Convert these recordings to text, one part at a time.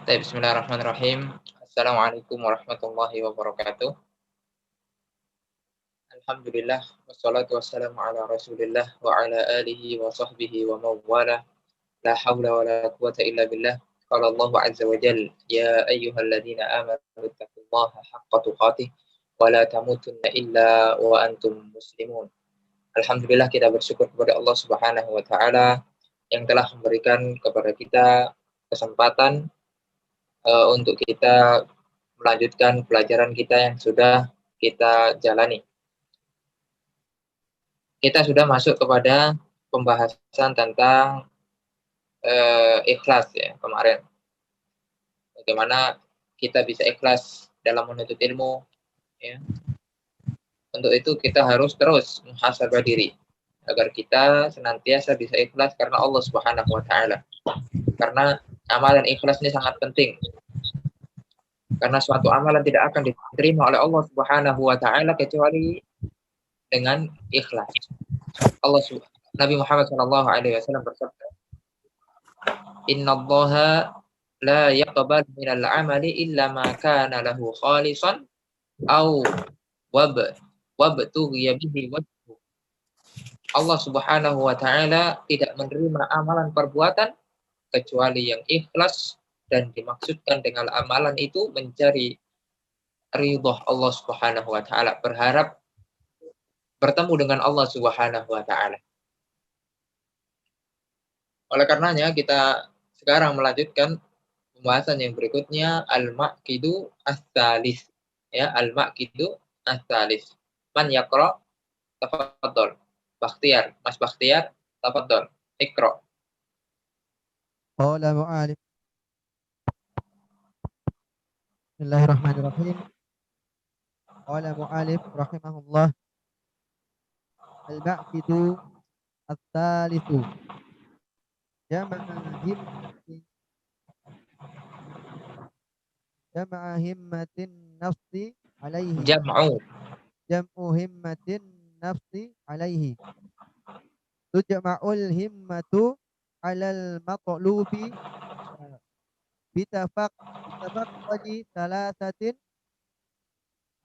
Bismillahirrahmanirrahim. Assalamualaikum warahmatullahi wabarakatuh. Alhamdulillah wassalatu wassalamu ala Rasulillah wa ala alihi wa sahbihi wa mawwala. La haula wa la quwwata illa billah. Qala Allah azza wa jalla, ya ayyuhalladzina amanu taqullaha haqqa tuqatih wa la tamutunna illa wa antum muslimun. Alhamdulillah kita bersyukur kepada Allah Subhanahu wa taala yang telah memberikan kepada kita kesempatan untuk kita melanjutkan pelajaran kita yang sudah kita jalani. Kita sudah masuk kepada pembahasan tentang ikhlas ya kemarin. Bagaimana kita bisa ikhlas dalam menuntut ilmu ya. Untuk itu kita harus terus muhasabah diri agar kita senantiasa bisa ikhlas karena Allah Subhanahu wa taala. Karena amalan ikhlas ini sangat penting. Karena suatu amalan tidak akan diterima oleh Allah Subhanahu wa taala kecuali dengan ikhlas. Nabi Muhammad sallallahu alaihi wasallam bersabda, "Innallaha la yaqbalu minal amali illa ma kana lahu khalisan aw wabtughiya bihi wajhu." Allah Subhanahu wa taala tidak menerima amalan perbuatan kecuali yang ikhlas dan dimaksudkan dengan amalan itu mencari ridha Allah Subhanahu wa taala, berharap bertemu dengan Allah Subhanahu wa taala. Oleh karenanya kita sekarang melanjutkan pembahasan yang berikutnya, al-maqidu ats-tsalis. Ya, al-maqidu ats-tsalis. Man yaqra? Tafadhol. Bakhtiar, Mas Bakhtiar, tafadhol. Iqra. Qala mu'alif. Bismillahirrahmanirrahim. Qala mu'alif rahimahullah. Al-maqidu ats-tsalitsu. Jama'a himmatin nafsi alaihi. Jam'u himmatin nafsi alaihi. Tujma'ul himmatu alal maqlubi bitafaqqadi thalathatin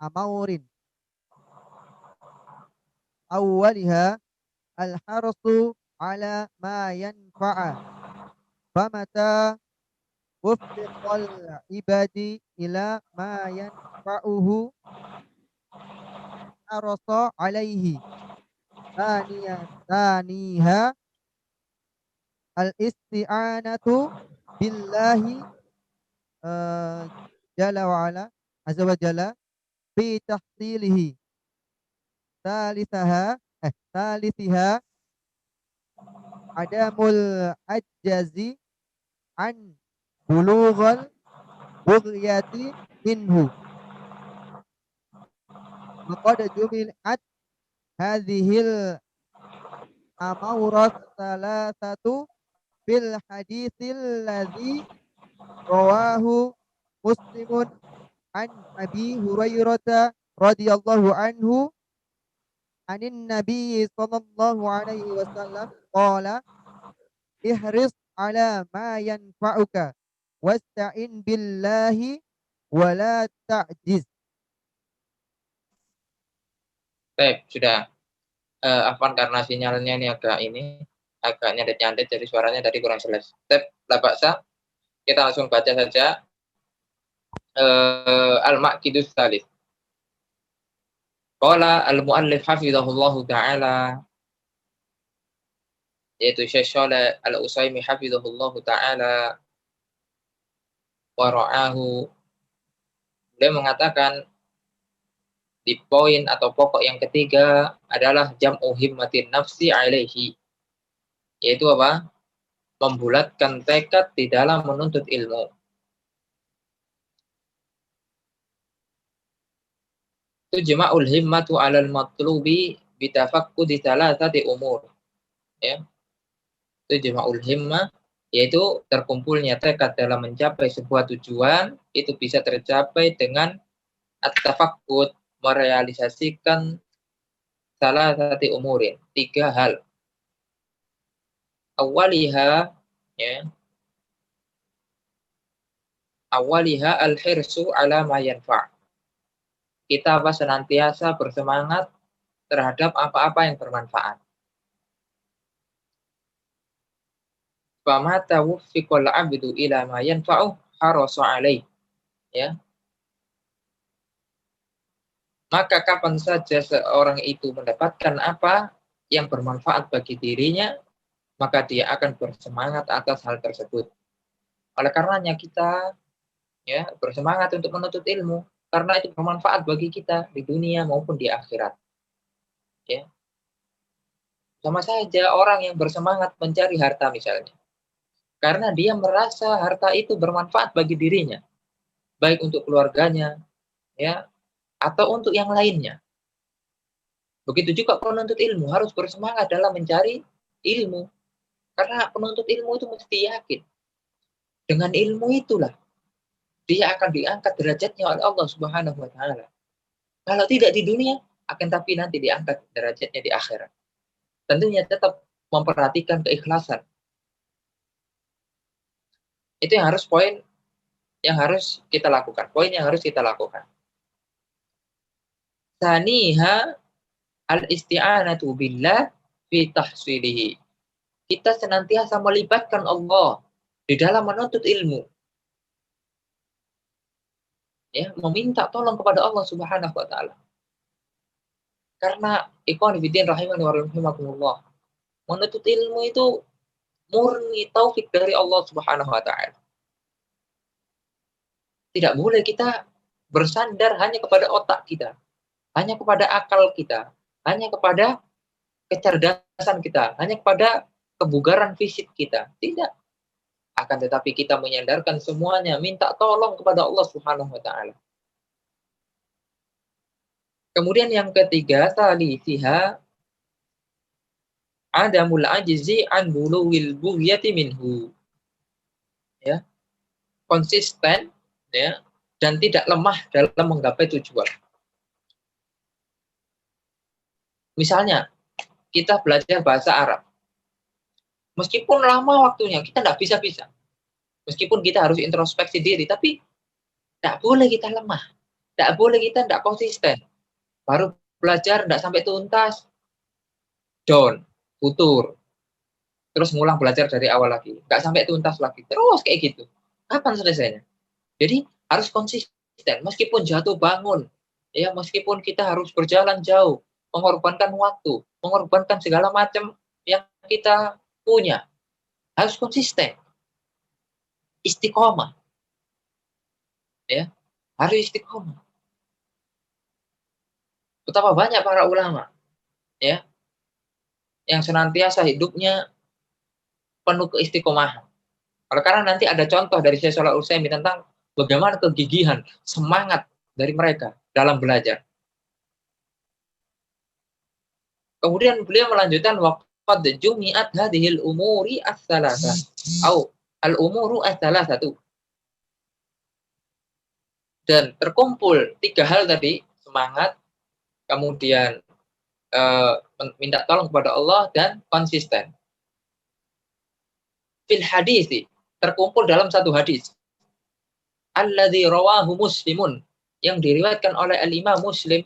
amaurin. Awwaliha al-harsu ala ma yanfa'a. Famata wuffiqal ibadi ila ma yanfa'uhu arasa alaihi. Thaniha al-isti'anatu billahi jalla wa ala azza wa jalla fi tahsilihi. Thalithiha adamul ajjazi an bulughal bughyati minhu. Maqad jumilat hadhil amaurat salasatu fil haditsil ladzi rawahu Muslimun an Abi Hurairah radhiyallahu anhu anin Nabi sallallahu alaihi wasallam qala ihris ala ma yanfa'uka wasta'in billahi wa la ta'jiz. Baik, sudah. Afwan karena sinyalnya ini agak nyandet-nyandet jadi suaranya tadi kurang jelas. La baksa. Kita langsung baca saja al-maqidus tsalis. Qala al-muallif hafizahullahu taala, yaitu Syekh Shalih Al-Utsaimin hafizahullahu taala wa ra'ahu. Beliau mengatakan di poin atau pokok yang ketiga adalah jam'u himmatin nafsi alaihi, yaitu apa? Membulatkan tekad di dalam menuntut ilmu. Tujma'ul himmatu 'alal matlubi bitafaqqudi thalathati umur. Ya. Tujma'ul himmah yaitu terkumpulnya tekad dalam mencapai sebuah tujuan, itu bisa tercapai dengan at-tafaqqud, merealisasikan thalathati umurin, 3 hal. Awwaliha, ya. awaliha al-hirsu ala ma yanfa'. Kita senantiasa bersemangat terhadap apa-apa yang bermanfaat. Fama tawfiqal 'abdu ila ma yanfa'u harasa 'alaih. Ya. Maka kapan saja seorang itu mendapatkan apa yang bermanfaat bagi dirinya, maka dia akan bersemangat atas hal tersebut. Oleh karenanya kita ya bersemangat untuk menuntut ilmu karena itu bermanfaat bagi kita di dunia maupun di akhirat. Ya. Sama saja orang yang bersemangat mencari harta misalnya. Karena dia merasa harta itu bermanfaat bagi dirinya, baik untuk keluarganya, ya, atau untuk yang lainnya. Begitu juga penuntut ilmu harus bersemangat dalam mencari ilmu. Karena penuntut ilmu itu mesti yakin. Dengan ilmu itulah dia akan diangkat derajatnya oleh Allah Subhanahu wa taala. Kalau tidak di dunia, akan tapi nanti diangkat derajatnya di akhirat. Tentunya tetap memperhatikan keikhlasan. Itu yang harus poin yang harus kita lakukan. Poin yang harus kita lakukan. Saniha al-isti'anatu billah fi tahsilihi. Kita senantiasa melibatkan Allah di dalam menuntut ilmu. Ya, meminta tolong kepada Allah Subhanahu wa taala. Karena ikhwan fillah rahimani wa rahimakumullah, menuntut ilmu itu murni taufik dari Allah Subhanahu wa taala. Tidak boleh kita bersandar hanya kepada otak kita, hanya kepada akal kita, hanya kepada kecerdasan kita, hanya kepada kebugaran fisik kita. Tidak. Akan tetapi kita menyandarkan semuanya, minta tolong kepada Allah Subhanahu wa taala. Kemudian yang ketiga, salisiha adamul ajzi an bulughil bughyati minhu. Ya. Konsisten ya dan tidak lemah dalam menggapai tujuan. Misalnya, kita belajar bahasa Arab. Meskipun lama waktunya, kita tidak bisa-bisa. Meskipun kita harus introspeksi diri, tapi tidak boleh kita lemah. Tidak boleh kita tidak konsisten. Baru belajar tidak sampai tuntas, down, futur. Terus ngulang belajar dari awal lagi. Tidak sampai tuntas lagi. Terus kayak gitu. Kapan selesainya? Jadi harus konsisten. Meskipun jatuh bangun, ya meskipun kita harus berjalan jauh, mengorbankan waktu, mengorbankan segala macam yang kita punya, harus konsisten, istiqomah, ya harus istiqomah. Betapa banyak para ulama, ya, yang senantiasa hidupnya penuh keistiqomahan. Oleh karena nanti ada contoh dari Syekh Shalih Al-Utsaimin tentang bagaimana kegigihan, semangat dari mereka dalam belajar. Kemudian beliau melanjutkan waqad jumi'at hadhil umuri ats-tsalatsa au al-umuru ats-tsalatsatu. Dan terkumpul tiga hal tadi, semangat, kemudian minta tolong kepada Allah dan konsisten. Fil hadis terkumpul dalam satu hadis. Alladzi rawahu Muslimun yang diriwayatkan oleh Al-Imam Muslim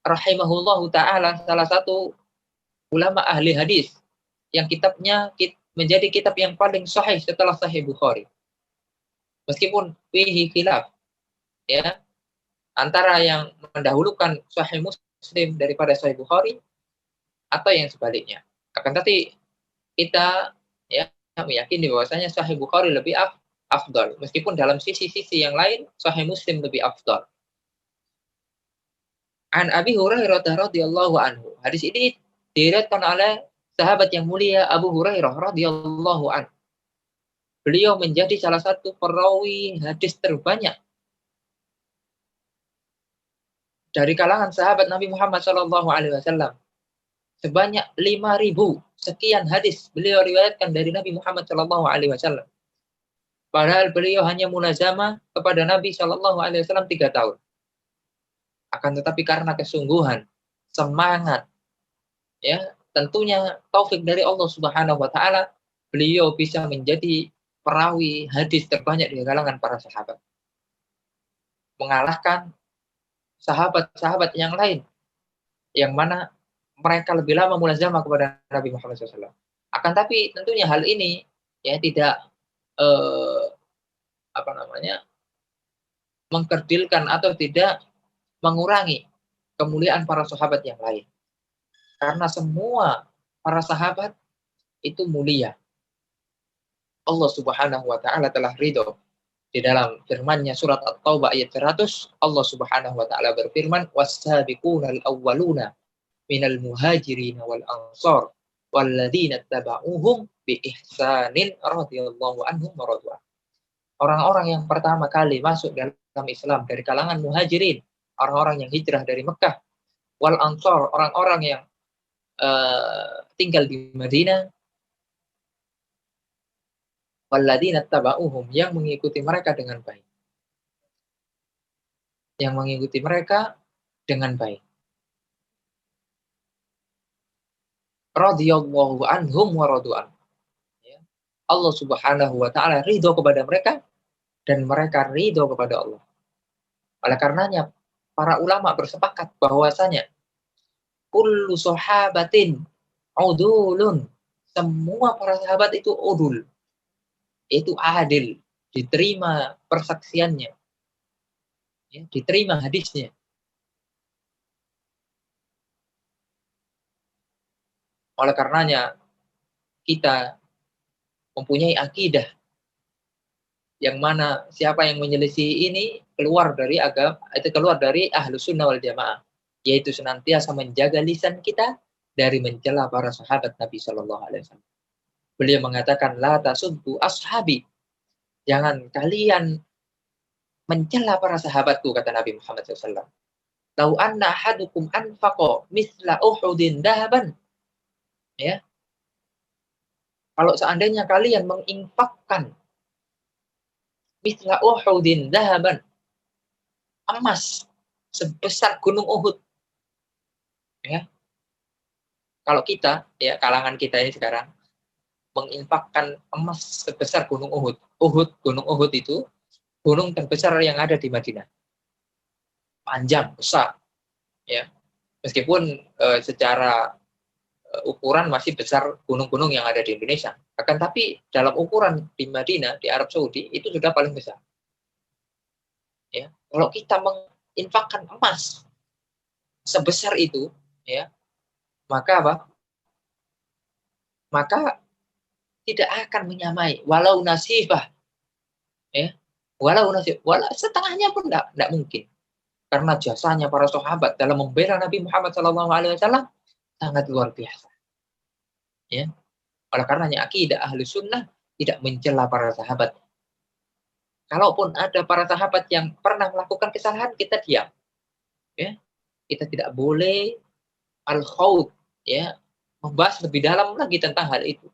rahimahullahu taala, salah satu ulama ahli hadis yang kitabnya menjadi kitab yang paling sahih setelah Sahih Bukhari. Meskipun fihi khilaf ya antara yang mendahulukan Sahih Muslim daripada Sahih Bukhari atau yang sebaliknya. Akan tetapi kita ya meyakini bahwasanya Sahih Bukhari lebih afdal, meskipun dalam sisi-sisi yang lain Sahih Muslim lebih afdal. An Abi Hurairah radhiyallahu anhu. Hadis ini diriwayatkan oleh sahabat yang mulia Abu Hurairah radhiyallahu anhu. Beliau menjadi salah satu perawi hadis terbanyak dari kalangan sahabat Nabi Muhammad SAW. Sebanyak 5.000 sekian hadis beliau riwayatkan dari Nabi Muhammad SAW. Padahal beliau hanya mulazamah kepada Nabi SAW 3 tahun. Akan tetapi karena kesungguhan, semangat, ya tentunya taufik dari Allah Subhanahu wa taala, beliau bisa menjadi perawi hadis terbanyak di kalangan para sahabat, mengalahkan sahabat-sahabat yang lain, yang mana mereka lebih lama mulazamah kepada Nabi Muhammad SAW. Akan tapi tentunya hal ini ya tidak apa namanya mengkerdilkan atau tidak mengurangi kemuliaan para sahabat yang lain, karena semua para sahabat itu mulia. Allah Subhanahu wa taala telah ridho di dalam firman-Nya surat At-Taubah ayat 100. Allah Subhanahu wa taala berfirman, was-sabiqunal awwaluna minal muhajirin wal ansar walladzina tabauhum bi ihsanin radhiyallahu anhum wa radu. Orang-orang yang pertama kali masuk dalam Islam dari kalangan muhajirin, orang-orang yang hijrah dari Mekah, wal ansar, orang-orang yang tinggal di Madinah, walladzina tabauhum, yang mengikuti mereka dengan baik. Yang mengikuti mereka dengan baik. Radhiyallahu anhum wa radu'an. Allah Subhanahu wa taala ridho kepada mereka dan mereka ridho kepada Allah. Oleh karenanya para ulama bersepakat bahwasanya kullu sahabatin udulun, semua para sahabat itu udul, itu adil, diterima persaksiannya, ya, diterima hadisnya. Oleh karenanya kita mempunyai akidah yang mana siapa yang menyelisih ini keluar dari agama, itu keluar dari Ahlus Sunnah wal Jamaah, yaitu senantiasa menjaga lisan kita dari mencela para sahabat Nabi Shallallahu Alaihi Wasallam. Beliau mengatakan, la tasubbu ashabi, jangan kalian mencela para sahabatku, kata Nabi Muhammad SAW. Lau anna ahadukum anfaqo misla uhudin dahaban, ya, kalau seandainya kalian menginfakkan misla uhudin dahaban, emas sebesar gunung Uhud, ya, kalau kita, ya, kalangan kita ini sekarang menginfakkan emas sebesar gunung Uhud. Gunung Uhud itu gunung terbesar yang ada di Madinah, panjang, besar, ya, meskipun secara ukuran masih besar gunung-gunung yang ada di Indonesia. Akan tapi dalam ukuran di Madinah, di Arab Saudi, itu sudah paling besar. Ya, kalau kita menginfakkan emas sebesar itu, ya, maka apa? Maka tidak akan menyamai walau nasibah, ya, walau setengahnya pun tidak mungkin, karena jasanya para sahabat dalam membela Nabi Muhammad SAW sangat luar biasa. Ya, oleh karenanya akidah ahlu sunnah tidak mencela para sahabat. Kalaupun ada para sahabat yang pernah melakukan kesalahan, kita diam. Ya, kita tidak boleh al-khawd, ya, membahas lebih dalam lagi tentang hal itu,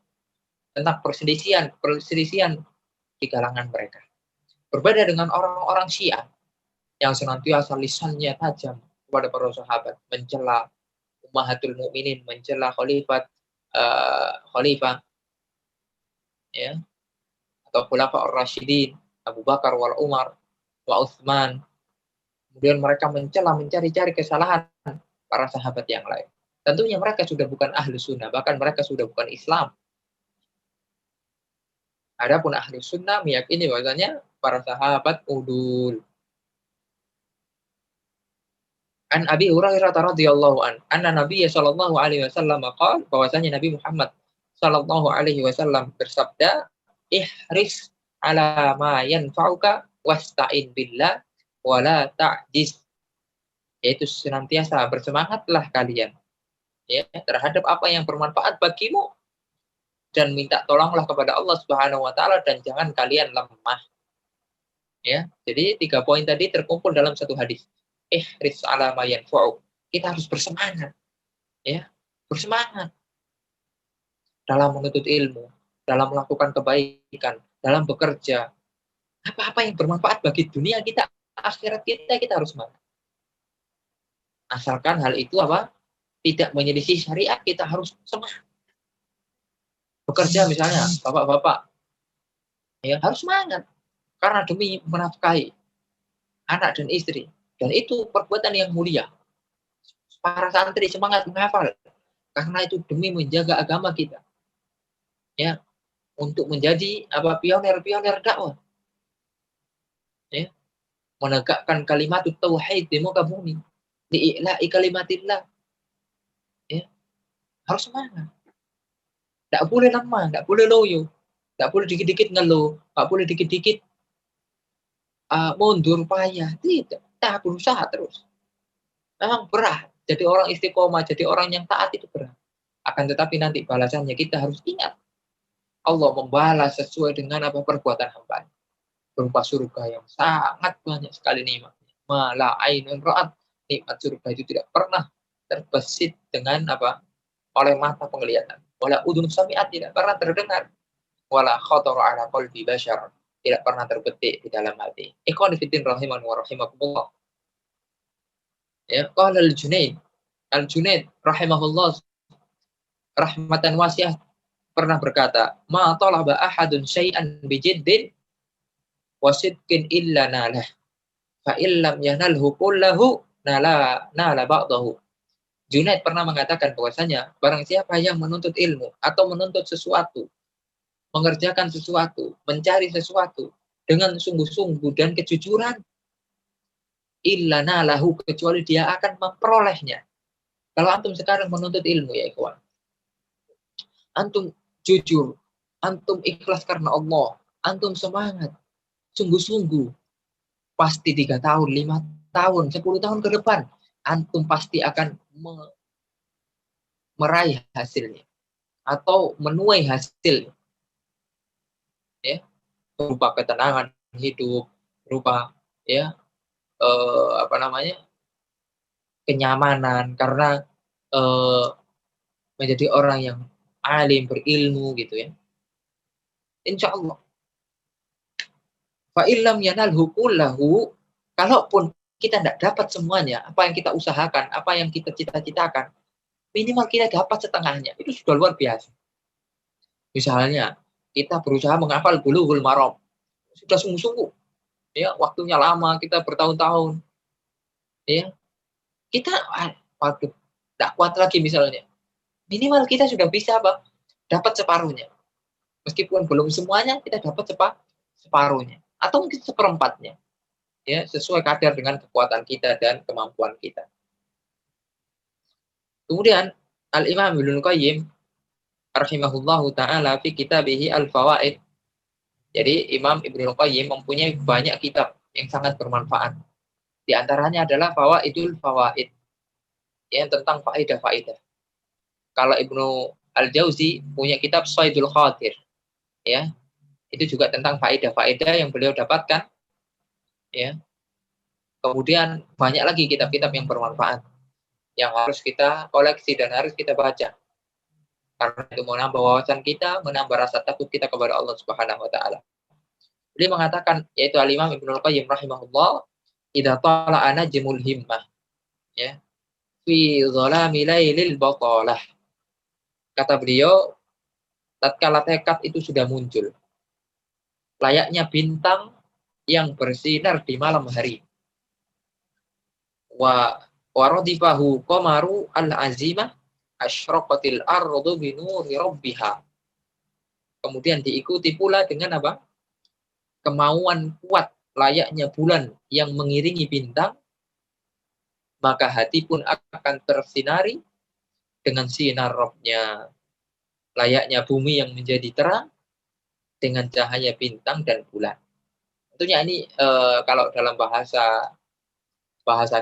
tentang perselisihan di kalangan mereka. Berbeda dengan orang-orang Syiah yang senantiasa lisannya tajam kepada para sahabat, mencela Ummahatul Mukminin, mencela khalifah, ya, atau khulafa ar-rasyidin, Abu Bakar wal Umar wa Utsman. Kemudian mereka mencela, mencari-cari kesalahan para sahabat yang lain. Tentunya mereka sudah bukan ahlu sunnah, bahkan mereka sudah bukan Islam. Adapun ahlu sunnah meyakini bahwasanya para sahabat udul. An Abi Hurairah radhiyallahu an, anna Nabiy sallallahu alaihi wasallam qala, bahwasanya Nabi Muhammad sallallahu alaihi wasallam bersabda, ihris ala ma yanfa'uka wasta'in billah wala ta'jiz, yaitu senantiasa bersemangatlah kalian, ya, terhadap apa yang bermanfaat bagimu dan minta tolonglah kepada Allah Subhanahu wa taala dan jangan kalian lemah. Ya, jadi 3 poin tadi terkumpul dalam satu hadis. Ihris ala ma yanfa'uk. Kita harus bersemangat. Ya, bersemangat dalam menuntut ilmu, dalam melakukan kebaikan, dalam bekerja. Apa-apa yang bermanfaat bagi dunia kita, akhirat kita harus semangat. Asalkan hal itu apa? Tidak menyelisih syariat, kita harus semangat. Bekerja misalnya, bapak-bapak, Ya, harus semangat karena demi menafkahi anak dan istri. Dan itu perbuatan yang mulia. Para santri semangat menghafal karena itu demi menjaga agama kita. Ya, untuk menjadi pionir-pionir dakwah. Ya, menegakkan kalimat tauhid di muka bumi. Di'ila'i kalimatillah. Ya, harus semangat. Tidak boleh lemah, tidak boleh loyo. Tidak boleh dikit-dikit ngeluh, tidak boleh dikit-dikit mundur payah. Tidak, kita berusaha terus. Memang berat. Jadi orang istiqomah, jadi orang yang taat itu berat. Akan tetapi nanti balasannya kita harus ingat. Allah membalas sesuai dengan apa perbuatan hamba. Berupa surga yang sangat banyak sekali nikmatnya. Mala ainun ra'at. Nikmat surga itu tidak pernah terbesit dengan apa? Oleh mata penglihatan. Wala udun sami'at, tidak pernah terdengar. Wala khatara ala qalbi bashar, tidak pernah terbetik di dalam hati. Ikhwan fillah rahiman wa rahimakumullah. Ya, qala Al-Junaid rahimahullah rahmatan wasi'ah pernah berkata, "Ma talaba ahadun syai'an bijiddin wa sidqin illa nalah. Fa illam yanalhu kullahu nala ba'dahu." Junaid pernah mengatakan bahwasanya barang siapa yang menuntut ilmu atau menuntut sesuatu, mengerjakan sesuatu, mencari sesuatu dengan sungguh-sungguh dan kejujuran, illa nalahu, kecuali dia akan memperolehnya. Kalau antum sekarang menuntut ilmu ya ikhwan, antum jujur, antum ikhlas karena Allah, antum semangat, sungguh-sungguh, pasti 3 tahun, 5 tahun, 10 tahun ke depan, antum pasti akan meraih hasilnya atau menuai hasilnya. Ya, berupa ketenangan hidup, berupa ya kenyamanan karena menjadi orang yang alim, berilmu gitu ya. Insya Allah. Fa illam yanalhu kullahu, kalaupun kita tidak dapat semuanya, apa yang kita usahakan, apa yang kita cita-citakan, minimal kita dapat setengahnya, itu sudah luar biasa. Misalnya, kita berusaha menghafal Bulughul Maram, sudah sungguh-sungguh, ya waktunya lama, kita bertahun-tahun, ya kita, waduh, tidak kuat lagi misalnya, minimal kita sudah bisa apa? Dapat separuhnya, meskipun belum semuanya, kita dapat separuhnya, atau mungkin seperempatnya. Ya, sesuai kadar dengan kekuatan kita dan kemampuan kita. Kemudian Al-Imam Ibnu Qayyim rahimahullahu taala fi kitabih Al-Fawaid. Jadi Imam Ibnu Qayyim mempunyai banyak kitab yang sangat bermanfaat. Di antaranya adalah Fawaidul Fawaid, yang tentang faedah-faedah. Kalau Ibnu Al-Jauzi punya kitab Shaidul Khatir, ya. Itu juga tentang faedah-faedah yang beliau dapatkan, ya. Kemudian banyak lagi kitab-kitab yang bermanfaat yang harus kita koleksi dan harus kita baca. Karena itu menambah wawasan kita, menambah rasa takut kita kepada Allah Subhanahu wa taala. Beliau mengatakan, yaitu Al-Imam Ibnu Qayyim rahimahullah, idza tala'a najmul himmah, ya, fi dhalami lailil batalah. Kata beliau, tatkala tekad itu sudah muncul, layaknya bintang yang bersinar di malam hari. Wa radifahu qamaru al-azimah asyraqatil ardu bi nuri rabbiha. Kemudian diikuti pula dengan apa? Kemauan kuat layaknya bulan yang mengiringi bintang, maka hati pun akan tersinari dengan sinar Rabb-nya. Layaknya bumi yang menjadi terang dengan cahaya bintang dan bulan. Tentunya ini kalau dalam bahasa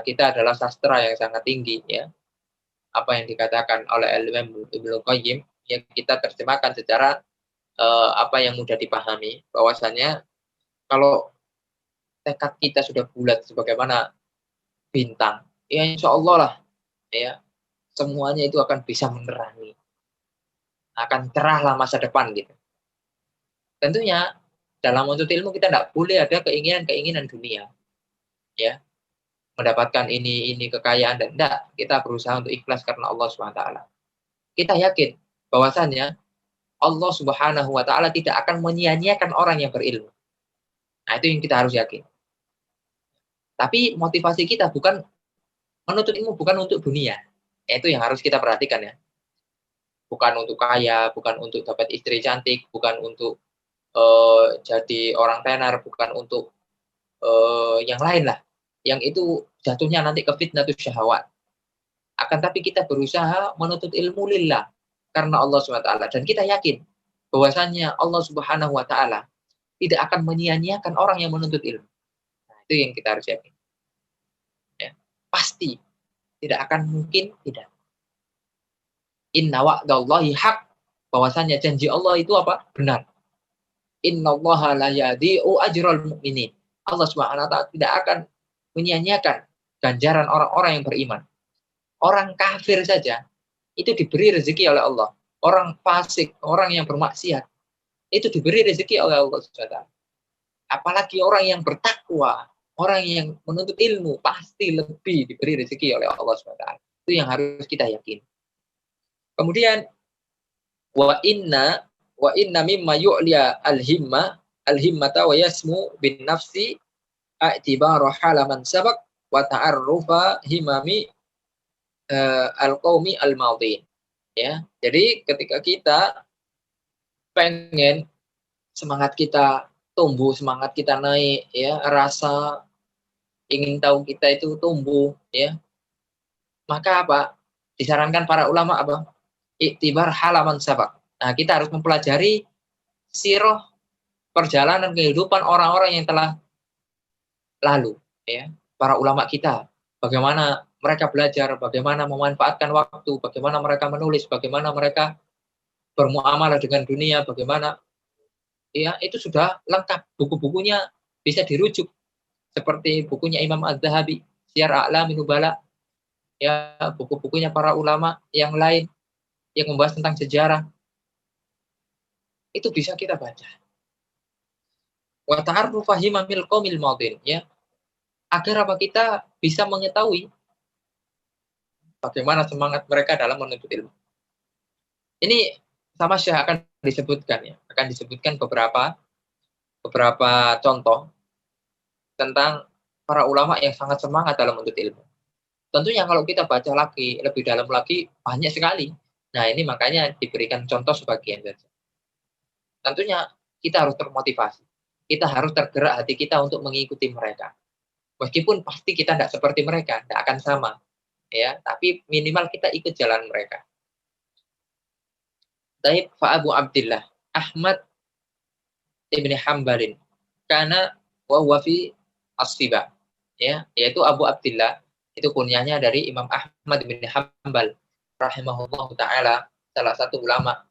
kita adalah sastra yang sangat tinggi, ya. Apa yang dikatakan oleh Imam Ibnu Qayyim, yang kita terjemahkan secara apa yang mudah dipahami, bahwasanya kalau tekad kita sudah bulat sebagaimana bintang, ya insya Allah lah, ya semuanya itu akan bisa menerangi, akan cerahlah masa depan gitu. Tentunya dalam menuntut ilmu kita tidak boleh ada keinginan dunia, ya, mendapatkan ini kekayaan, dan tidak, kita berusaha untuk ikhlas karena Allah SWT. Kita yakin bahwasannya Allah Subhanahu wa taala tidak akan menyia-nyiakan orang yang berilmu. Nah, itu yang kita harus yakin. Tapi motivasi kita bukan menuntut ilmu bukan untuk dunia. Itu yang harus kita perhatikan ya. Bukan untuk kaya, bukan untuk dapat istri cantik, bukan untuk jadi orang tenar, bukan untuk yang lain lah. Yang itu jatuhnya nanti ke fitnatus syahwat. Akan tapi kita berusaha menuntut ilmu lillah karena Allah SWT, dan kita yakin bahwasannya Allah Subhanahu wa taala tidak akan menyia-nyiakan orang yang menuntut ilmu. Nah, itu yang kita harus yakin. Ya, pasti tidak akan mungkin tidak. Inna wa'dallahi haq, bahwasannya janji Allah itu apa? Benar. Innallaha la yadhi'u ajral mu'minin. Allah Subhanahu wa taala tidak akan menyia-nyiakan ganjaran orang-orang yang beriman. Orang kafir saja itu diberi rezeki oleh Allah. Orang fasik, orang yang bermaksiat, itu diberi rezeki oleh Allah SWT. Apalagi orang yang bertakwa, orang yang menuntut ilmu, pasti lebih diberi rezeki oleh Allah SWT. Itu yang harus kita yakin. Kemudian, wa inna mimma yu'liya al-himmata wa yasmu bin nafsi a'tibaru halaman sabak wa ta'arrufa himami al-qaumi al-madhin. Ya, jadi ketika kita pengen semangat kita tumbuh, semangat kita naik, ya, rasa ingin tahu kita itu tumbuh, ya, maka apa? Disarankan para ulama apa? Iktibar halaman sabak. Nah, kita harus mempelajari sirah perjalanan kehidupan orang-orang yang telah lalu, ya, para ulama kita. Bagaimana mereka belajar, bagaimana memanfaatkan waktu, bagaimana mereka menulis, bagaimana mereka bermuamalah dengan dunia, bagaimana, ya, itu sudah lengkap. Buku-bukunya bisa dirujuk seperti bukunya Imam Az-Zahabi, Syiar A'lamin Nubala, ya, buku-bukunya para ulama yang lain yang membahas tentang sejarah. Itu bisa kita baca. Wa ta'arrufa himamil qaumil madin, ya. Agar apa, kita bisa mengetahui bagaimana semangat mereka dalam menuntut ilmu. Ini sama Syekh akan disebutkan, ya, akan disebutkan beberapa contoh tentang para ulama yang sangat semangat dalam menuntut ilmu. Tentunya kalau kita baca lagi lebih dalam lagi banyak sekali. Nah, ini makanya diberikan contoh sebagian saja. Tentunya kita harus termotivasi. Kita harus tergerak hati kita untuk mengikuti mereka. Meskipun pasti kita tidak seperti mereka, tidak akan sama, ya. Tapi minimal kita ikut jalan mereka. Taib fa Abu Abdillah Ahmad ibn Hambalin karena wa huwa fi as-siba, ya, yaitu Abu Abdillah, itu kunyahnya dari Imam Ahmad bin Hambal rahimahullah taala, salah satu ulama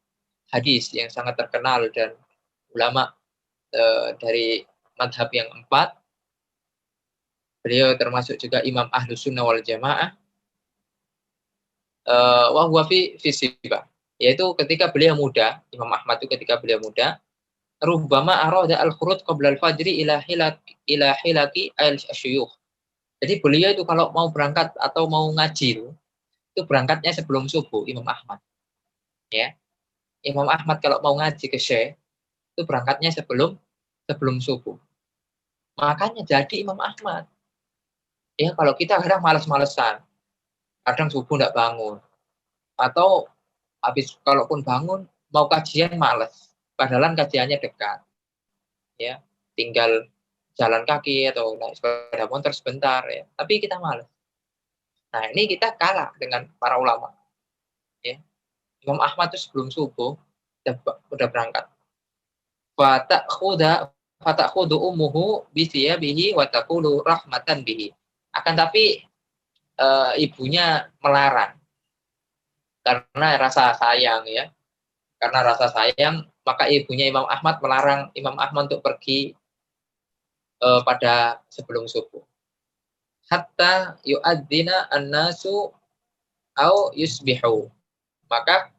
hadis yang sangat terkenal dan ulama dari madhab yang 4. Beliau termasuk juga Imam Ahlus Sunnah wal Jamaah. Wa huwa fi sibah, yaitu ketika beliau muda, Imam Ahmad itu ketika beliau muda, rubbama arada al-khuruj qabla al-fajri ila hilaki al-syuyukh. Jadi beliau itu kalau mau berangkat atau mau ngaji itu berangkatnya sebelum subuh, Imam Ahmad. Ya. Imam Ahmad kalau mau ngaji ke Syekh itu berangkatnya sebelum subuh. Makanya jadi Imam Ahmad. Ya, kalau kita kadang malas-malesan, kadang subuh enggak bangun, atau habis kalaupun bangun mau kajian malas, padahal kajiannya dekat, ya, tinggal jalan kaki atau naik sepeda motor sebentar, ya, tapi kita malas. Nah, ini kita kalah dengan para ulama, ya. Imam Ahmad itu sebelum subuh udah berangkat. Fatakhudu ummuhu bisiyabihi wa taqulu rahmatan bihi. Akan tapi ibunya melarang karena rasa sayang, ya. Karena rasa sayang, maka ibunya Imam Ahmad melarang Imam Ahmad untuk pergi pada sebelum subuh. Hatta yu'adzina an-nasu au yusbihu. Maka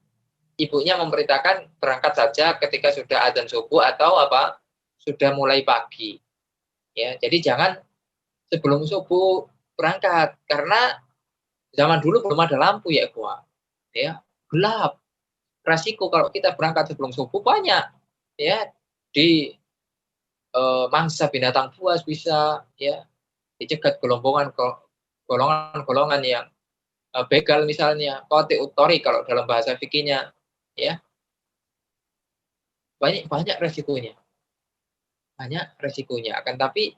ibunya memberitakan berangkat saja ketika sudah adzan subuh atau apa? Sudah mulai pagi. Ya, jadi jangan sebelum subuh berangkat karena zaman dulu belum ada lampu, ya, gua. Ya, gelap. resiko kalau kita berangkat sebelum subuh banyak, ya, di mangsa binatang buas bisa, ya, dicegat golongan-golongan yang begal misalnya, qati utori kalau dalam bahasa fikihnya, ya, banyak resikonya, Akan tapi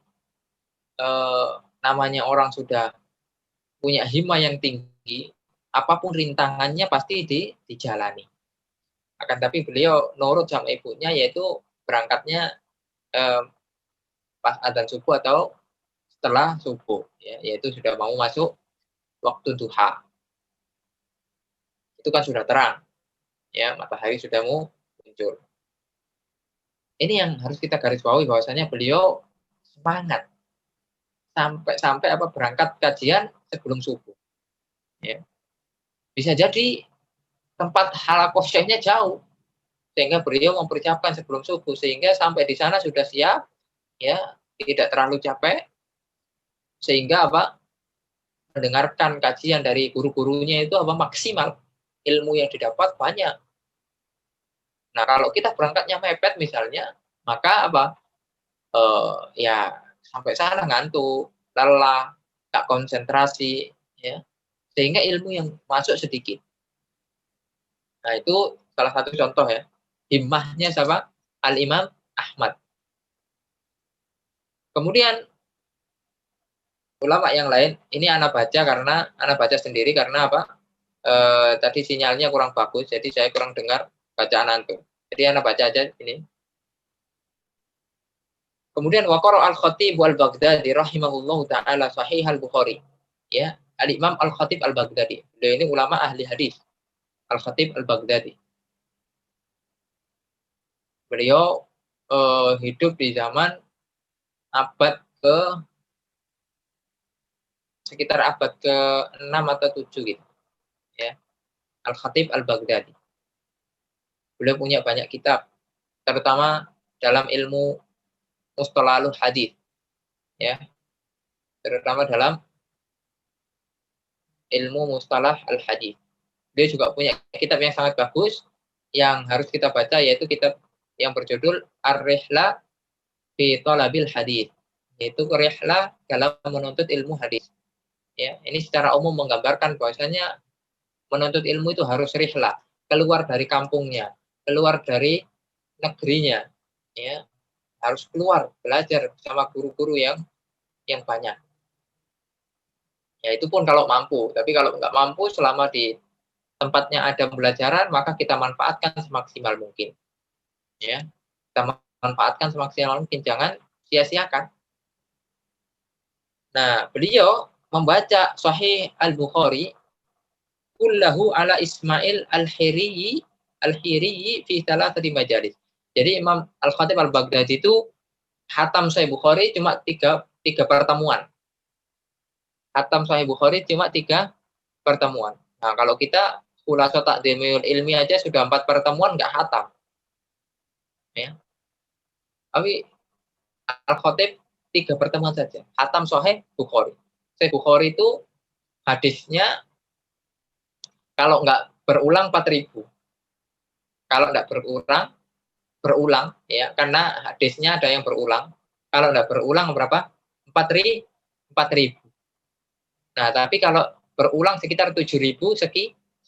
namanya orang sudah punya himma yang tinggi, apapun rintangannya pasti dijalani. Akan tapi beliau nurut sama ibunya, yaitu berangkatnya pas adzan subuh atau setelah subuh, ya, yaitu sudah mau masuk waktu duha. Itu kan sudah terang, ya, matahari sudah mau muncul. Ini yang harus kita garis bawahi, bahwasanya beliau semangat sampai berangkat kajian sebelum subuh. Ya. Bisa jadi tempat halaqah syekhnya jauh, sehingga beliau mempersiapkan sebelum subuh, sehingga sampai di sana sudah siap, ya, tidak terlalu capek, sehingga mendengarkan kajian dari guru-gurunya itu maksimal, ilmu yang didapat banyak. Nah, kalau kita berangkatnya mepet misalnya, maka ya sampai sana ngantuk, lelah, tak konsentrasi, ya, sehingga ilmu yang masuk sedikit. Nah, itu salah satu contoh, ya, himmahnya siapa? Al-Imam Ahmad. Kemudian ulama yang lain, ini anak baca sendiri karena tadi sinyalnya kurang bagus, jadi saya kurang dengar bacaan antum. Jadi anak baca aja ini. Kemudian waqara al-Khatib al-Baghdadi rahimahullahu taala sahih al-Bukhari. Ya, Al-Imam Al-Khatib al-Baghdadi. Beliau ini ulama ahli hadis. Al-Khatib al-Baghdadi. Beliau hidup di zaman sekitar abad ke-6 atau 7 gitu. Ya. Al-Khatib al-Baghdadi. Beliau punya banyak kitab, terutama dalam ilmu mustalahul hadis, ya, terutama dalam ilmu mustalah al-hadis. Dia juga punya kitab yang sangat bagus yang harus kita baca, yaitu kitab yang berjudul Ar-Rihlah fi Thalabil Hadis, yaitu rihlah dalam menuntut ilmu hadis. Ya, ini secara umum menggambarkan bahwasanya menuntut ilmu itu harus rihlah, keluar dari kampungnya, keluar dari negerinya, ya, harus keluar belajar sama guru-guru yang banyak. Ya, itu pun kalau mampu. Tapi kalau nggak mampu, selama di tempatnya ada pembelajaran, maka kita manfaatkan semaksimal mungkin. Ya, kita manfaatkan semaksimal mungkin, jangan sia-siakan. Nah, beliau membaca Sahih Al-Bukhari kullahu ala Ismail Al-Hiriyi fi thalathati majalis. Jadi Imam Al-Khatib Al-Baghdadi itu hatam Sahih Bukhari cuma tiga pertemuan. Hatam Sahih Bukhari cuma 3 pertemuan. Nah, kalau kita Khulasatul Taqdimul Ilmi aja sudah 4 pertemuan nggak hatam. Ya. Tapi Al-Khatib 3 pertemuan saja. Hatam Sahih Bukhari. Sahih Bukhari itu hadisnya kalau nggak berulang 4.000. Kalau nggak berulang, ya, karena hadisnya ada yang berulang. Kalau nggak berulang berapa? 4.000. Nah, tapi kalau berulang sekitar 7.000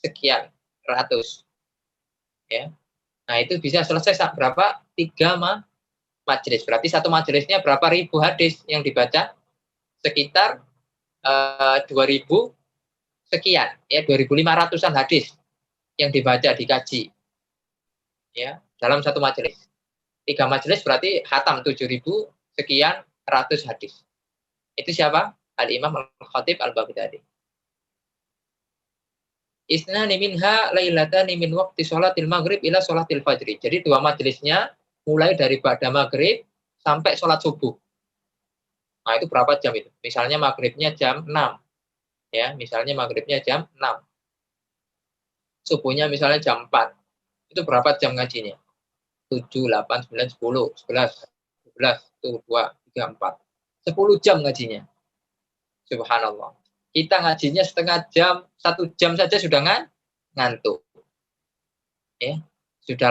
sekian ratus. Ya. Nah, itu bisa selesai berapa? 3 majelis. Berarti satu majelisnya berapa ribu hadis yang dibaca? Sekitar 2.000 sekian, ya, 2.500-an hadis yang dibaca, dikaji. Ya, dalam satu majelis. 3 majelis berarti khatam 7.000 sekian ratus hadis. Itu siapa? Al-Imam Al-Khatib Al-Baghdadi. Isnani minha lailatani min waqti sholatil maghrib ila sholatil fajri. Jadi 2 majelisnya mulai dari ba'da maghrib sampai sholat subuh. Nah, itu berapa jam itu? Misalnya maghribnya jam 6. Ya, misalnya maghribnya jam 6. Subuhnya misalnya jam 4. Itu berapa jam ngajinya? 7, 8, 9, 10, 11, 12, 1, 2, 3, 4. 10 jam ngajinya. Subhanallah. Kita ngajinya setengah jam, 1 jam saja sudah ngantuk. ya, sudah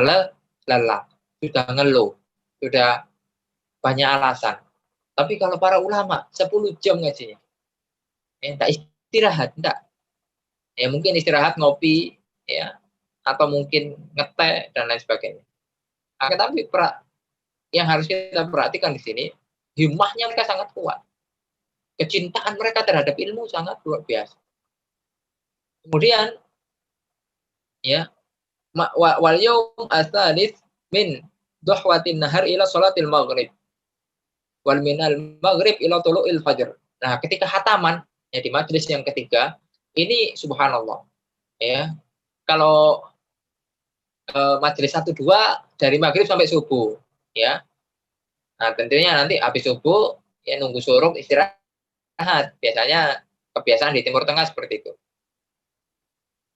lelah, sudah ngeluh, sudah banyak alasan. Tapi kalau para ulama 10 jam ngajinya, ya, enggak istirahat, enggak. Ya mungkin istirahat ngopi, ya, atau mungkin ngeteh dan lain sebagainya. Tapi yang harus kita perhatikan di sini, himmahnya mereka sangat kuat. Kecintaan mereka terhadap ilmu sangat luar biasa. Kemudian, ya, wal yaum ats-tsalits min duhwatin nahar ila sholatil maghrib wal minal maghrib ila tulu'il fajr. Nah, ketika khataman, ya di majelis yang ketiga, ini subhanallah, ya. Kalau majelis 1 2 dari maghrib sampai subuh, ya. Nah, tentunya nanti habis subuh ya nunggu syuruk istirahat. Biasanya kebiasaan di Timur Tengah seperti itu.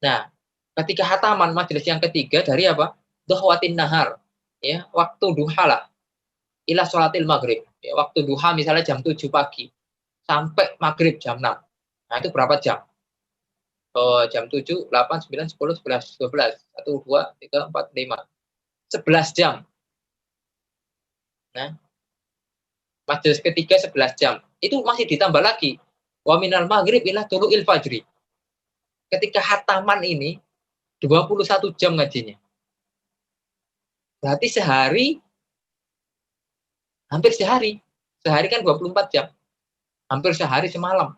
Nah, ketika khataman majelis yang ketiga dari apa? Duhwatin nahar, ya, waktu duha lah. Ila sholatil maghrib, ya, waktu duha misalnya jam 7 pagi sampai maghrib jam 6. Nah, itu berapa jam? Jam 7, 8, 9, 10, 11, 12, 1, 2, 3, 4, 5. 11 jam. Nah, majelis ketiga 11 jam. Itu masih ditambah lagi. Wa minal maghrib ila tulu'il fajri. Ketika khataman ini 21 jam ngajinya. Berarti sehari, hampir sehari. Sehari kan 24 jam. Hampir sehari semalam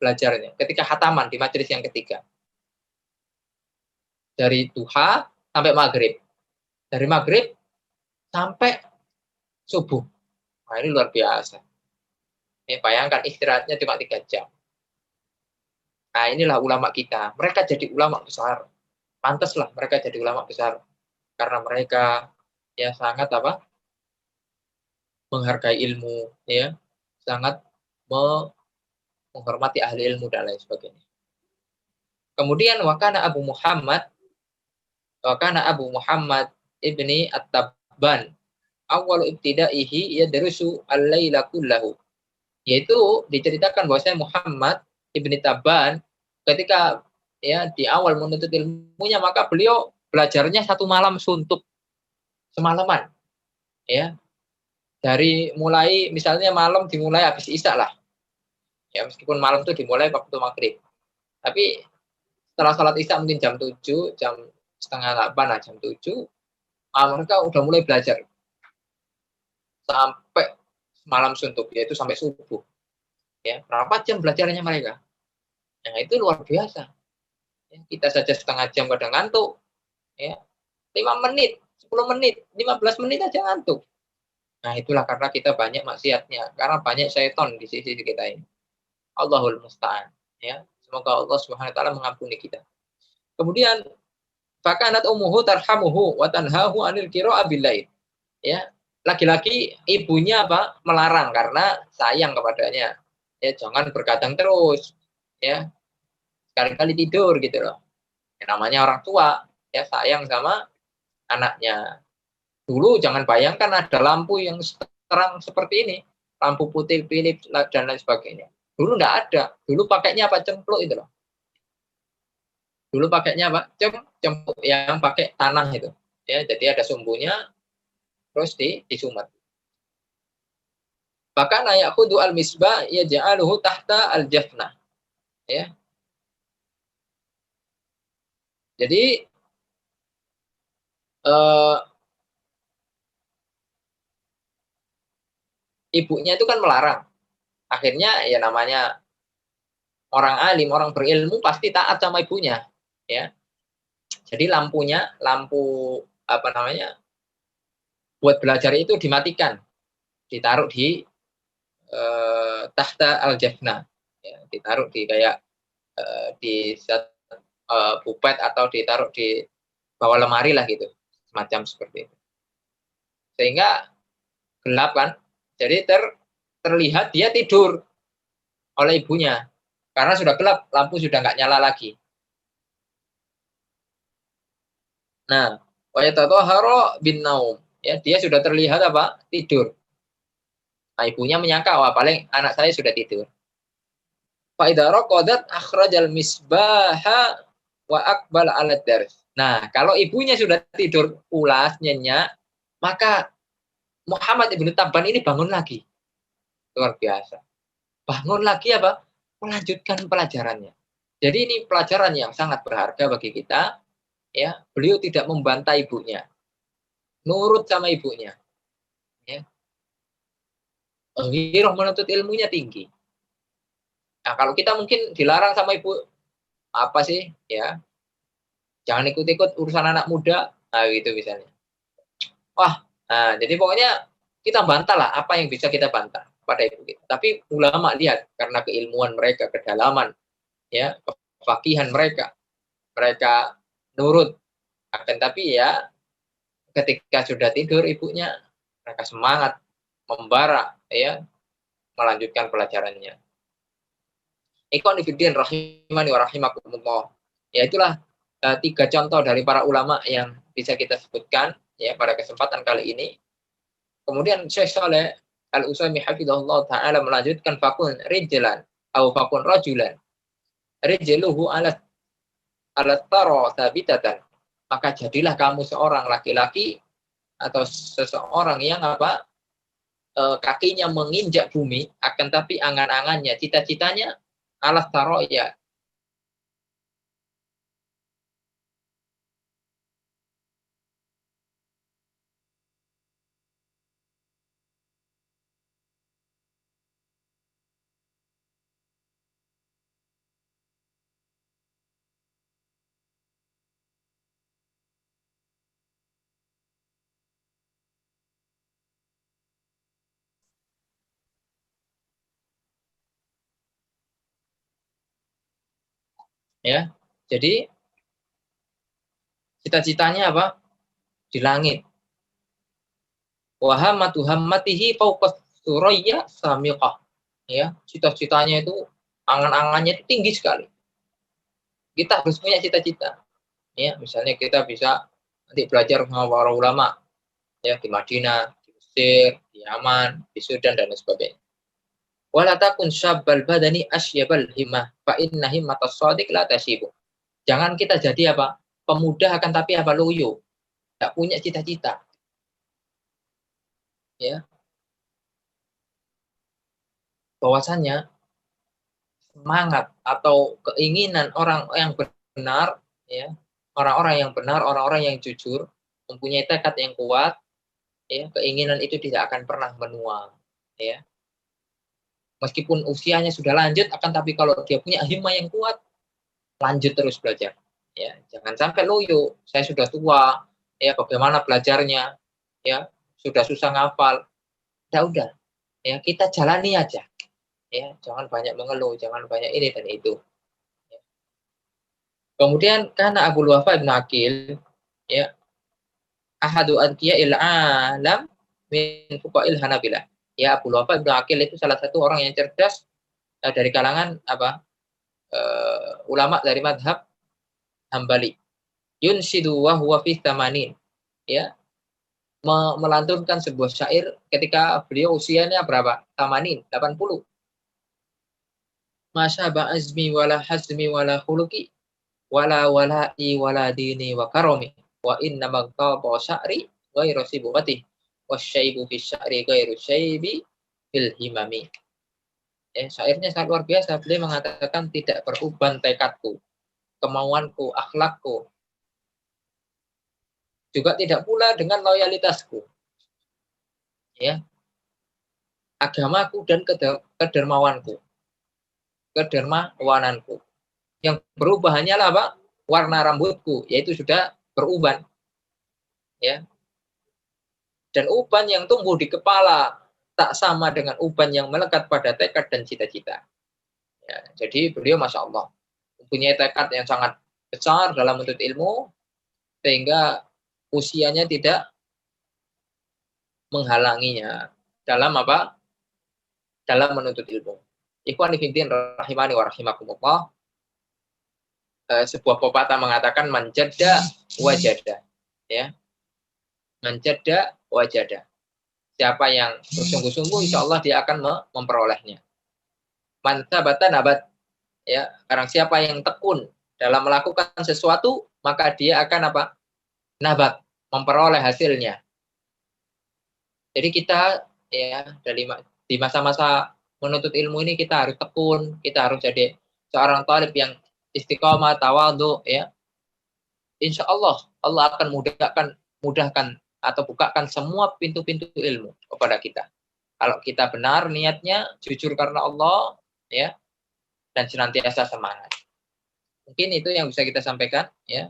belajarnya. Ketika khataman di majelis yang ketiga. Dari duha sampai maghrib. Dari maghrib sampai subuh. Nah, ini luar biasa. Ini bayangkan istirahatnya cuma 3 jam. Nah, inilah ulama kita. Mereka jadi ulama besar. Pantaslah mereka jadi ulama besar. Karena mereka ya sangat apa? Menghargai ilmu, ya. Sangat menghormati ahli ilmu dan lain sebagainya. Kemudian wakana Abu Muhammad ibni At-Tabban awal ibtidaihi yadrusu al-laila kullahu. Yaitu diceritakan bahwasanya Muhammad ibni Tabban ketika ya di awal menuntut ilmunya maka beliau belajarnya 1 malam suntuk, semalaman, ya, dari mulai misalnya malam dimulai habis isya lah, ya, meskipun malam itu dimulai waktu maghrib, tapi setelah sholat isya mungkin jam 7, jam setengah 8 lah, jam 7, mereka udah mulai belajar sampai malam suntuk, yaitu sampai subuh, ya. Berapa jam belajarnya mereka? Nah, itu luar biasa. Ya, kita saja setengah jam kadang ngantuk, ya, 5 menit, 10 menit, 15 menit aja ngantuk. Nah, itulah karena kita banyak maksiatnya, karena banyak syaitan di sisi kita ini. Allahul musta'an, ya. Semoga Allah Subhanahu wa taala mengampuni kita. Kemudian fakanat ummuhu tarhamuhu wa tanhahu 'anil qira'a bil-lail. Ya, lagi-lagi ibunya apa? Melarang karena sayang kepadanya. Ya, jangan bergadang terus, ya. Sekali-kali tidur gitu loh. Ya, namanya orang tua, ya, sayang sama anaknya. Dulu jangan bayangkan ada lampu yang terang seperti ini, lampu putih Philips dan lain sebagainya. Dulu enggak ada. Dulu pakainya apa? Cempluk itu loh. Dulu pakainya apa? Cempluk yang pakai tanah itu. Ya, jadi ada sumbunya terus disumet. Bahkan ayaqudu al-misbah yaj'aluhu tahta al-jafnah. Ya. Jadi ibunya itu kan melarang. Akhirnya ya namanya orang alim, orang berilmu pasti taat sama ibunya, ya. Jadi lampunya, lampu apa namanya, buat belajar itu dimatikan, ditaruh di tahta al-jafna, ya, ditaruh di kayak di bupet atau ditaruh di bawah lemari lah gitu, semacam seperti itu. Sehingga gelap kan, jadi terlihat dia tidur oleh ibunya. Karena sudah gelap, lampu sudah nggak nyala lagi. Nah, wa yatatahharu bin naum. Ya, dia sudah terlihat apa? Tidur. Nah, ibunya menyangka, wah paling anak saya sudah tidur. Fa idza raqadat akhrajal misbaha wa aqbala 'ala dars. Nah, kalau ibunya sudah tidur pulas, nyenyak, maka Muhammad ibnu Tabban ini bangun lagi. Luar biasa. Bangun lagi apa? Melanjutkan pelajarannya. Jadi ini pelajaran yang sangat berharga bagi kita. Ya, beliau tidak membantah ibunya, nurut sama ibunya. Ya. Ghirah menuntut ilmunya tinggi. Nah, kalau kita mungkin dilarang sama ibu, apa sih? Ya, jangan ikut-ikut urusan anak muda. Nah, gitu misalnya. Wah, nah, jadi pokoknya kita bantah lah apa yang bisa kita bantah pada ibu kita. Tapi ulama lihat karena keilmuan mereka, kedalaman, ya, kefakihan mereka, mereka nurut. Akan tapi ya, ketika sudah tidur ibunya, mereka semangat, membara, ya, melanjutkan pelajarannya. Ikhwan fillah rahimani wa rahimakumullah. Ya itulah 3 contoh dari para ulama yang bisa kita sebutkan ya pada kesempatan kali ini. Kemudian Syekh Saleh Al-Utsaimin hafizahullah taala melanjutkan fakun rijlan atau fakun rajulan. Rijluhu ala taro sabitatan. Maka jadilah kamu seorang laki-laki atau seseorang yang apa? Kakinya menginjak bumi, akan tapi angan-angannya, cita-citanya ala taro ya. Ya. Jadi cita-citanya apa? Di langit. Wa hammatu hammatihi fawqa suraya samiqah. Ya, cita-citanya itu angan-angannya itu tinggi sekali. Kita harus punya cita-cita. Ya, misalnya kita bisa nanti belajar sama para ulama ya di Madinah, di Mesir, di Yaman, di Sudan dan sebagainya. Wala takun syabbal badani asyabal himmah fa inna himmatas shadiq la tasibu. Jangan kita jadi apa? Pemuda akan tapi apa loyo. Enggak punya cita-cita. Ya. Bahwasannya semangat atau keinginan orang yang benar ya, orang-orang yang benar, orang-orang yang jujur, mempunyai tekad yang kuat, ya, keinginan itu tidak akan pernah menua, ya. Meskipun usianya sudah lanjut, akan tapi kalau dia punya himmah yang kuat, lanjut terus belajar. Ya, jangan sampai loyo, saya sudah tua, ya bagaimana belajarnya, ya sudah susah ngafal, udah, ya kita jalani aja, ya jangan banyak mengeluh, jangan banyak ini dan itu. Ya. Kemudian karena Abu Wafa Ibn Aqil, ya ahadu adkiya'il alam min fuqa'il Hanabilah. Ya Abu Wafa Ibn Aqil itu salah satu orang yang cerdas dari kalangan apa? Ulama dari madhab Hambali. Yunshidu wa huwa fi thamanin. Ya, melantunkan sebuah syair ketika beliau usianya berapa? Tamanin, 80. Masyaba azmi wala hazmi wala khuluqi wala wala'i wala dini wa karomi wa inna magtaba sya'ri ghairu sibukati wasyaibu fi sya'ri ghairu syaibi fil himami. Syairnya sangat luar biasa. Beliau mengatakan tidak beruban tekadku, kemauanku, akhlakku, juga tidak pula dengan loyalitasku, ya, agamaku dan kedermawanku, kedermawananku. Yang berubah hanyalah apa? Warna rambutku, yaitu sudah beruban, ya. Dan uban yang tumbuh di kepala tak sama dengan uban yang melekat pada tekad dan cita-cita. Ya, jadi beliau masya Allah mempunyai tekad yang sangat besar dalam menuntut ilmu, sehingga usianya tidak menghalanginya dalam apa? Dalam menuntut ilmu. Ikhwan fillah rahimani wa rahimakumullah. Sebuah pepatah mengatakan manjada wajada, ya. Manjada wajada. Siapa yang bersungguh-sungguh, insya Allah dia akan memperolehnya. Man sabata nabat, ya. Barang siapa yang tekun dalam melakukan sesuatu, maka dia akan apa? Nabat, memperoleh hasilnya. Jadi kita ya di masa-masa menuntut ilmu ini kita harus tekun, kita harus jadi seorang talib yang istiqomah, tawadhu ya. Insya Allah Allah akan mudahkan atau bukakan semua pintu-pintu ilmu kepada kita. Kalau kita benar niatnya, jujur karena Allah ya, dan senantiasa semangat. Mungkin itu yang bisa kita sampaikan ya.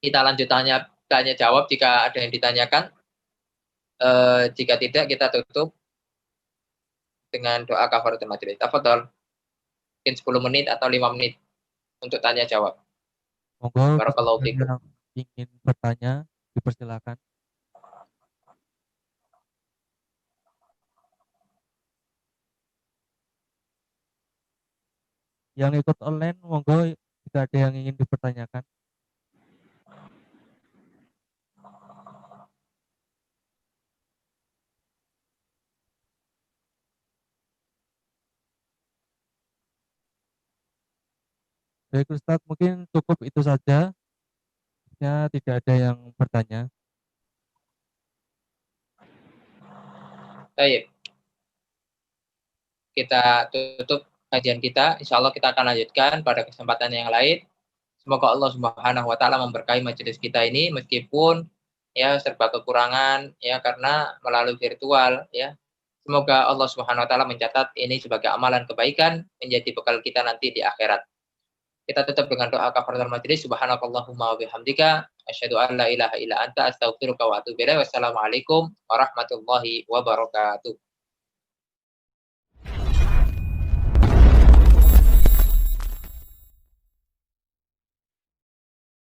Kita lanjut tanya jawab jika ada yang ditanyakan. Jika tidak kita tutup dengan doa kafaratul majelis. Tafadhol. Mungkin 10 menit atau 5 menit untuk tanya jawab. Monggo Barakallahu fikum. yang ingin bertanya dipersilakan. Yang ikut online monggo jika ada yang ingin dipertanyakan. Baik Ustadz, mungkin cukup itu saja. Ya, tidak ada yang bertanya. Baik. Kita tutup kajian kita. Insya Allah kita akan lanjutkan pada kesempatan yang lain. Semoga Allah Subhanahu wa taala memberkahi majelis kita ini meskipun ya serba kekurangan ya karena melalui virtual ya. Semoga Allah Subhanahu wa taala mencatat ini sebagai amalan kebaikan menjadi bekal kita nanti di akhirat. Kita tutup dengan doa kafaratul majelis. Subhanakallahumma wa bihamdika asyhadu an la ilaha illa anta astaghfiruka wa atubu ilaik. Wassalamualaikum warahmatullahi wabarakatuh.